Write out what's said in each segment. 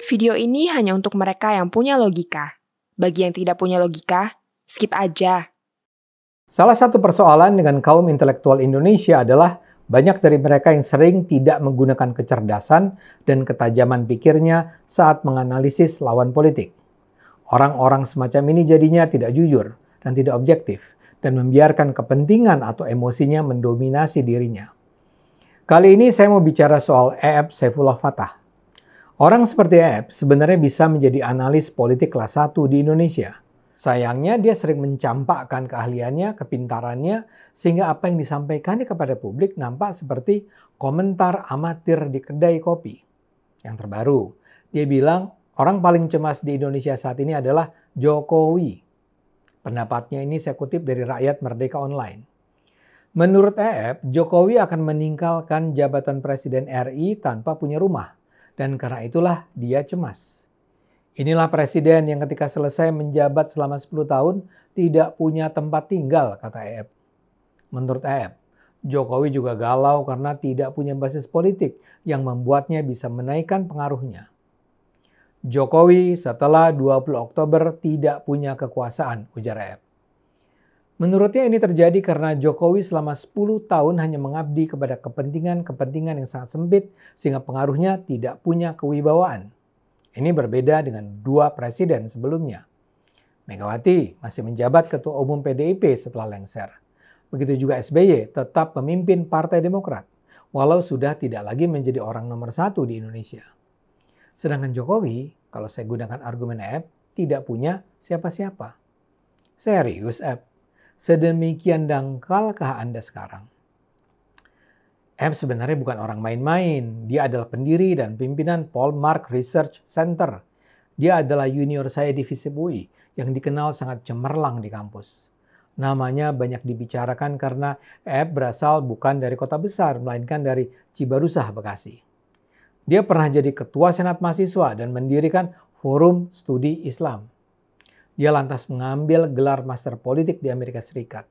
Video ini hanya untuk mereka yang punya logika. Bagi yang tidak punya logika, skip aja. Salah satu persoalan dengan kaum intelektual Indonesia adalah banyak dari mereka yang sering tidak menggunakan kecerdasan dan ketajaman pikirnya saat menganalisis lawan politik. Orang-orang semacam ini jadinya tidak jujur dan tidak objektif dan membiarkan kepentingan atau emosinya mendominasi dirinya. Kali ini saya mau bicara soal E.F. Saifullah Fathah. Orang seperti E.F. sebenarnya bisa menjadi analis politik kelas 1 di Indonesia. Sayangnya dia sering mencampakkan keahliannya, kepintarannya, sehingga apa yang disampaikannya kepada publik nampak seperti komentar amatir di kedai kopi. Yang terbaru, dia bilang orang paling cemas di Indonesia saat ini adalah Jokowi. Pendapatnya ini saya kutip dari Rakyat Merdeka Online. Menurut E.F., Jokowi akan meninggalkan jabatan Presiden RI tanpa punya rumah, dan karena itulah dia cemas. Inilah presiden yang ketika selesai menjabat selama 10 tahun tidak punya tempat tinggal, kata E.F. Menurut E.F., Jokowi juga galau karena tidak punya basis politik yang membuatnya bisa menaikkan pengaruhnya. Jokowi setelah 20 Oktober tidak punya kekuasaan, ujar E.F. Menurutnya ini terjadi karena Jokowi selama 10 tahun hanya mengabdi kepada kepentingan-kepentingan yang sangat sempit sehingga pengaruhnya tidak punya kewibawaan. Ini berbeda dengan dua presiden sebelumnya. Megawati masih menjabat Ketua Umum PDIP setelah lengser. Begitu juga SBY tetap memimpin Partai Demokrat, walau sudah tidak lagi menjadi orang nomor 1 di Indonesia. Sedangkan Jokowi, kalau saya gunakan argumen F, tidak punya siapa-siapa. Serius F, sedemikian dangkalkah Anda sekarang? F sebenarnya bukan orang main-main. Dia adalah pendiri dan pimpinan Polmark Research Center. Dia adalah junior saya di FISIP UI yang dikenal sangat cemerlang di kampus. Namanya banyak dibicarakan karena F berasal bukan dari kota besar, melainkan dari Cibarusah, Bekasi. Dia pernah jadi ketua Senat Mahasiswa dan mendirikan Forum Studi Islam. Dia lantas mengambil gelar Master Politik di Amerika Serikat.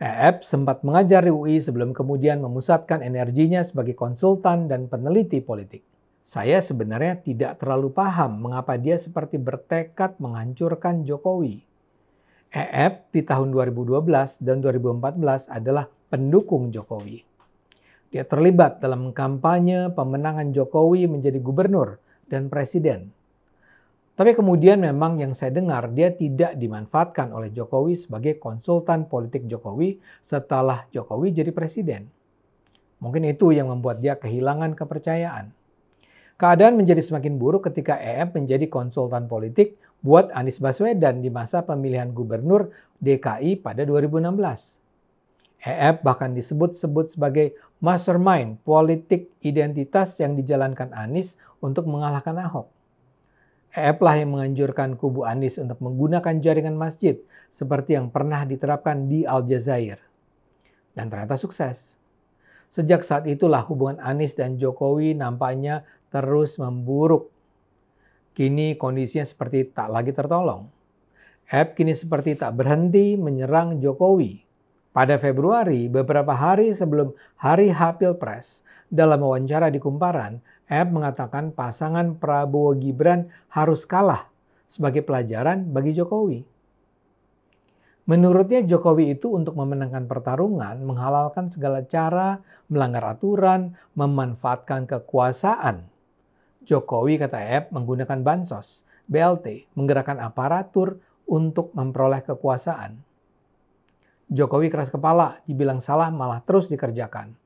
E.F. sempat mengajar di UI sebelum kemudian memusatkan energinya sebagai konsultan dan peneliti politik. Saya sebenarnya tidak terlalu paham mengapa dia seperti bertekad menghancurkan Jokowi. E.F. di tahun 2012 dan 2014 adalah pendukung Jokowi. Dia terlibat dalam kampanye pemenangan Jokowi menjadi gubernur dan presiden. Tapi kemudian memang yang saya dengar dia tidak dimanfaatkan oleh Jokowi sebagai konsultan politik Jokowi setelah Jokowi jadi presiden. Mungkin itu yang membuat dia kehilangan kepercayaan. Keadaan menjadi semakin buruk ketika E.F. menjadi konsultan politik buat Anies Baswedan di masa pemilihan gubernur DKI pada 2016. E.F. bahkan disebut-sebut sebagai mastermind politik identitas yang dijalankan Anies untuk mengalahkan Ahok. E.F. lah yang menganjurkan kubu Anies untuk menggunakan jaringan masjid seperti yang pernah diterapkan di Aljazair. Dan ternyata sukses. Sejak saat itulah hubungan Anies dan Jokowi nampaknya terus memburuk. Kini kondisinya seperti tak lagi tertolong. E.F. kini seperti tak berhenti menyerang Jokowi. Pada Februari, beberapa hari sebelum hari H Pilpres, dalam wawancara di Kumparan, E.F. mengatakan pasangan Prabowo Gibran harus kalah sebagai pelajaran bagi Jokowi. Menurutnya Jokowi itu untuk memenangkan pertarungan menghalalkan segala cara, melanggar aturan, memanfaatkan kekuasaan. Jokowi, kata E.F., menggunakan bansos, BLT, menggerakkan aparatur untuk memperoleh kekuasaan. Jokowi keras kepala, dibilang salah malah terus dikerjakan.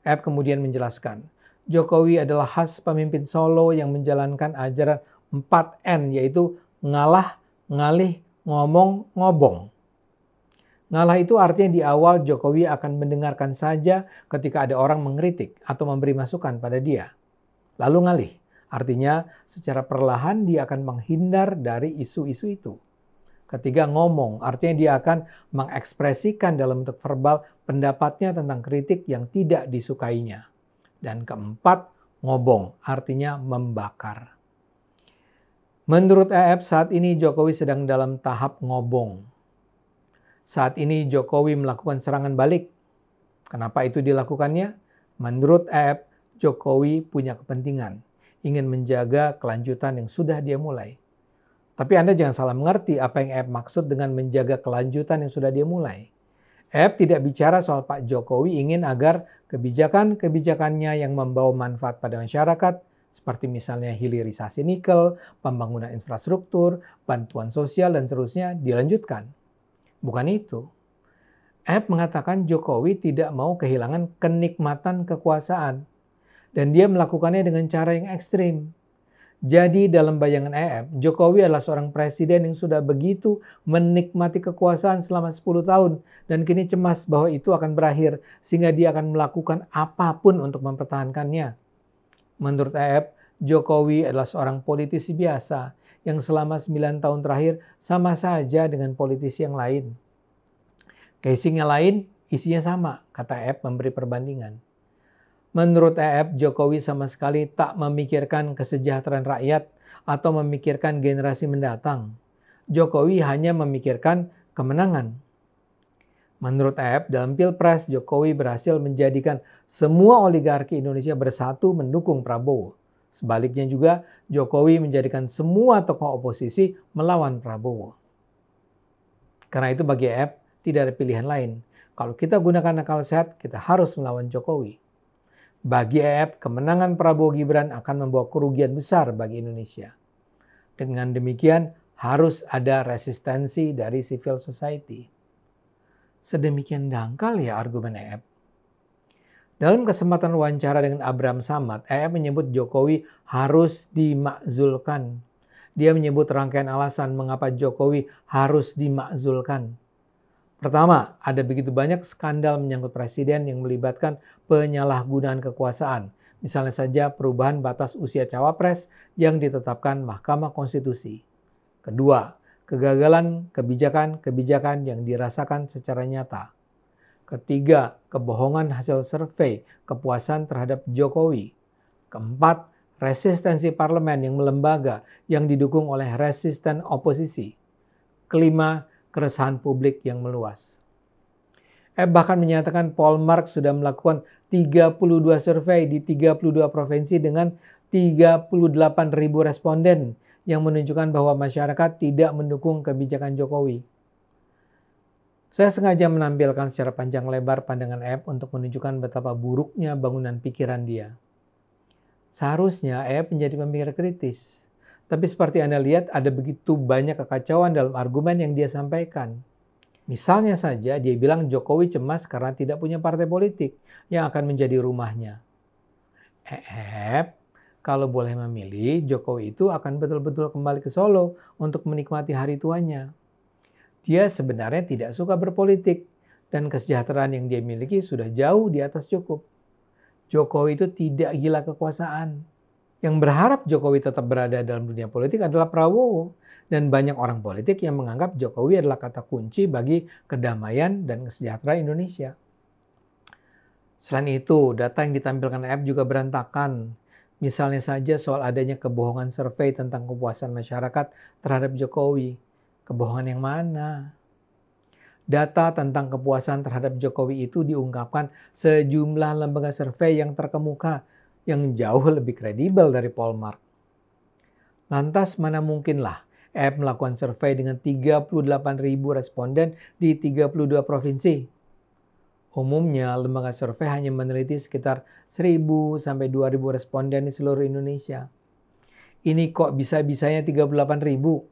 E.F. kemudian menjelaskan, Jokowi adalah khas pemimpin Solo yang menjalankan ajaran 4N, yaitu ngalah, ngalih, ngomong, ngobong. Ngalah itu artinya di awal Jokowi akan mendengarkan saja ketika ada orang mengkritik atau memberi masukan pada dia. Lalu ngalih, artinya secara perlahan dia akan menghindar dari isu-isu itu. Ketiga, ngomong, artinya dia akan mengekspresikan dalam bentuk verbal pendapatnya tentang kritik yang tidak disukainya. Dan keempat, ngobong, artinya membakar. Menurut E.F. saat ini Jokowi sedang dalam tahap ngobong. Saat ini Jokowi melakukan serangan balik. Kenapa itu dilakukannya? Menurut E.F., Jokowi punya kepentingan. ingin menjaga kelanjutan yang sudah dia mulai. Tapi Anda jangan salah mengerti apa yang EF maksud dengan menjaga kelanjutan yang sudah dia mulai. EF tidak bicara soal Pak Jokowi ingin agar kebijakan-kebijakannya yang membawa manfaat pada masyarakat, seperti misalnya hilirisasi nikel, pembangunan infrastruktur, bantuan sosial, dan seterusnya dilanjutkan. Bukan itu. EF mengatakan Jokowi tidak mau kehilangan kenikmatan kekuasaan, dan dia melakukannya dengan cara yang ekstrim. Jadi dalam bayangan EF, Jokowi adalah seorang presiden yang sudah begitu menikmati kekuasaan selama 10 tahun dan kini cemas bahwa itu akan berakhir sehingga dia akan melakukan apapun untuk mempertahankannya. Menurut EF, Jokowi adalah seorang politisi biasa yang selama 9 tahun terakhir sama saja dengan politisi yang lain. Casing yang lain isinya sama, kata EF memberi perbandingan. Menurut EF, Jokowi sama sekali tak memikirkan kesejahteraan rakyat atau memikirkan generasi mendatang. Jokowi hanya memikirkan kemenangan. Menurut EF, dalam Pilpres, Jokowi berhasil menjadikan semua oligarki Indonesia bersatu mendukung Prabowo. Sebaliknya juga, Jokowi menjadikan semua tokoh oposisi melawan Prabowo. Karena itu bagi EF, tidak ada pilihan lain. Kalau kita gunakan akal sehat, kita harus melawan Jokowi. Bagi EF, kemenangan Prabowo Gibran akan membawa kerugian besar bagi Indonesia. Dengan demikian, harus ada resistensi dari civil society. Sedemikian dangkal ya argumen EF. Dalam kesempatan wawancara dengan Abraham Samad, EF menyebut Jokowi harus dimakzulkan. Dia menyebut rangkaian alasan mengapa Jokowi harus dimakzulkan. Pertama, ada begitu banyak skandal menyangkut presiden yang melibatkan penyalahgunaan kekuasaan. Misalnya saja perubahan batas usia cawapres yang ditetapkan Mahkamah Konstitusi. Kedua, kegagalan kebijakan-kebijakan yang dirasakan secara nyata. Ketiga, kebohongan hasil survei kepuasan terhadap Jokowi. Keempat, resistensi parlemen yang melembaga yang didukung oleh resisten oposisi. Kelima, keresahan publik yang meluas. EF bahkan menyatakan Polmark sudah melakukan 32 survei di 32 provinsi dengan 38.000 responden yang menunjukkan bahwa masyarakat tidak mendukung kebijakan Jokowi. Saya sengaja menampilkan secara panjang lebar pandangan EF untuk menunjukkan betapa buruknya bangunan pikiran dia. Seharusnya EF menjadi pemikir kritis. Tapi seperti Anda lihat, ada begitu banyak kekacauan dalam argumen yang dia sampaikan. Misalnya saja dia bilang Jokowi cemas karena tidak punya partai politik yang akan menjadi rumahnya. Kalau boleh memilih, Jokowi itu akan betul-betul kembali ke Solo untuk menikmati hari tuanya. Dia sebenarnya tidak suka berpolitik dan kesejahteraan yang dia miliki sudah jauh di atas cukup. Jokowi itu tidak gila kekuasaan. Yang berharap Jokowi tetap berada dalam dunia politik adalah Prabowo. Dan banyak orang politik yang menganggap Jokowi adalah kata kunci bagi kedamaian dan kesejahteraan Indonesia. Selain itu, data yang ditampilkan EF juga berantakan. Misalnya saja soal adanya kebohongan survei tentang kepuasan masyarakat terhadap Jokowi. Kebohongan yang mana? Data tentang kepuasan terhadap Jokowi itu diungkapkan sejumlah lembaga survei yang terkemuka yang jauh lebih kredibel dari Polmark. Lantas mana mungkinlah EF melakukan survei dengan 38.000 responden di 32 provinsi. Umumnya lembaga survei hanya meneliti sekitar 1.000 sampai 2.000 responden di seluruh Indonesia. Ini kok bisa-bisanya 38.000?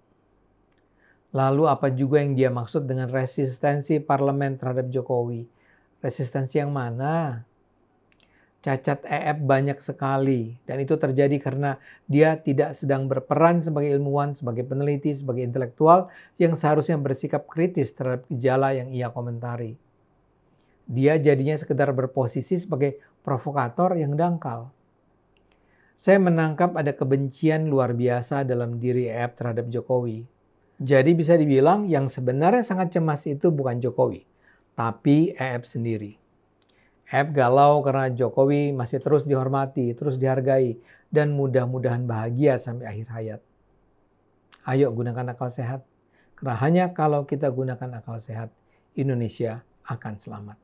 Lalu apa juga yang dia maksud dengan resistensi parlemen terhadap Jokowi? Resistensi yang mana? Cacat EF banyak sekali dan itu terjadi karena dia tidak sedang berperan sebagai ilmuwan, sebagai peneliti, sebagai intelektual yang seharusnya bersikap kritis terhadap gejala yang ia komentari. Dia jadinya sekedar berposisi sebagai provokator yang dangkal. Saya menangkap ada kebencian luar biasa dalam diri EF terhadap Jokowi. Jadi bisa dibilang yang sebenarnya sangat cemas itu bukan Jokowi, tapi EF sendiri. EF galau karena Jokowi masih terus dihormati, terus dihargai, dan mudah-mudahan bahagia sampai akhir hayat. Ayo gunakan akal sehat, karena hanya kalau kita gunakan akal sehat, Indonesia akan selamat.